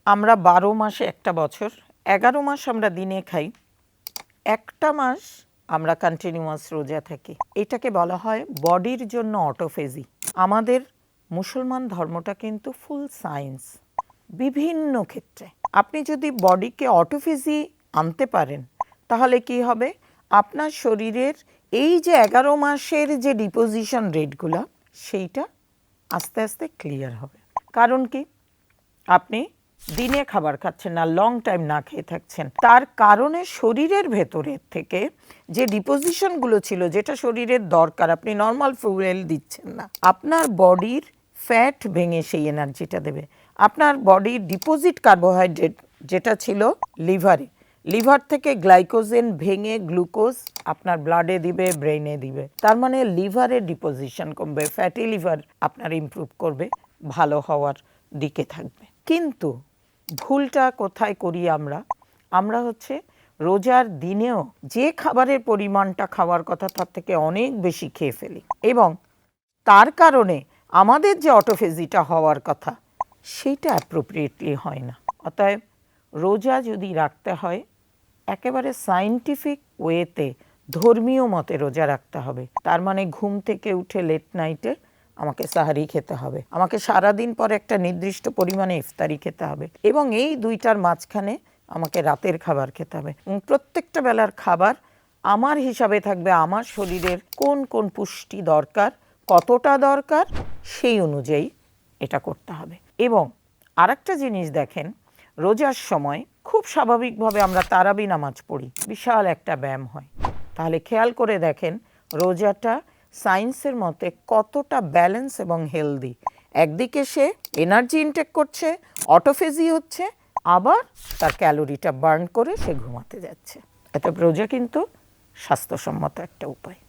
আমরা 12 মাসে একটা বছর, 11 মাস আমরা দিনে খাই, একটা মাস আমরা কন্টিনিউয়াস রোজা থাকি। এটাকে বলা হয় বডির জন্য অটোফেজি। আমাদের মুসলমান ধর্মটা কিন্তু ফুল সায়েন্স। বিভিন্ন ক্ষেত্রে আপনি যদি বডিকে অটোফেজি আনতে পারেন তাহলে কি হবে, আপনার শরীরের এই যে 11 মাসের যে ডিপোজিশন রেটগুলো সেইটা আস্তে আস্তে ক্লিয়ার হবে। কারণ কি, আপনি দিনে খাবার খাচ্ছেন না, লং টাইম না খেয়ে থাকছেন, তার কারণে শরীরের ভেতরের থেকে যে ডিপোজিশনগুলো ছিল যেটা শরীরের দরকার, আপনি নর্মাল ফুয়েল দিচ্ছেন না, আপনার বডির ফ্যাট ভেঙে সেই এনার্জিটা দেবে। আপনার বডির ডিপোজিট কার্বোহাইড্রেট যেটা ছিল লিভারে, লিভার থেকে গ্লাইকোজেন ভেঙে গ্লুকোজ আপনার ব্লাডে দিবে, ব্রেইনে দিবে। তার মানে লিভারের ডিপোজিশন কমবে, ফ্যাটি লিভার আপনার ইমপ্রুভ করবে, ভালো হওয়ার দিকে থাকবে। কিন্তু ভুলটা কোথায় করি আমরা হচ্ছে রোজার দিনেও যে খাবারের পরিমাণটা খাওয়ার কথা তার থেকে অনেক বেশি খেয়ে ফেলি, এবং তার কারণে আমাদের যে অটোফেজিটা হওয়ার কথা সেইটা অ্যাপ্রোপ্রিয়েটলি হয় না। অতএব রোজা যদি রাখতে হয় একেবারে সায়েন্টিফিক ওয়েতে, ধর্মীয় মতে রোজা রাখতে হবে। তার মানে ঘুম থেকে উঠে লেট নাইটে আমাকে সাহারি খেতে হবে, আমাকে সারাদিন পর একটা নির্দিষ্ট পরিমাণে ইফতারি খেতে হবে, এবং এই দুইটার মাঝখানে আমাকে রাতের খাবার খেতে হবে। প্রত্যেকটা বেলার খাবার আমার হিসাবে থাকবে আমার শরীরের কোন কোন পুষ্টি দরকার, কতটা দরকার, সেই অনুযায়ী এটা করতে হবে। এবং আরেকটা জিনিস দেখেন, রোজার সময় খুব স্বাভাবিকভাবে আমরা তারাবি নামাজ পড়ি, বিশাল একটা ব্যায়াম হয়। তাহলে খেয়াল করে দেখেন রোজাটা সায়েন্সের মতে কতটা ব্যালেন্স এবং হেলদি। একদিকে সে এনার্জি ইনটেক করছে, অটোফেজি হচ্ছে, আবার তার ক্যালোরিটা বার্ন করে সে ঘুমাতে যাচ্ছে। এতে রোজা কিন্তু স্বাস্থ্যসম্মত একটা উপায়।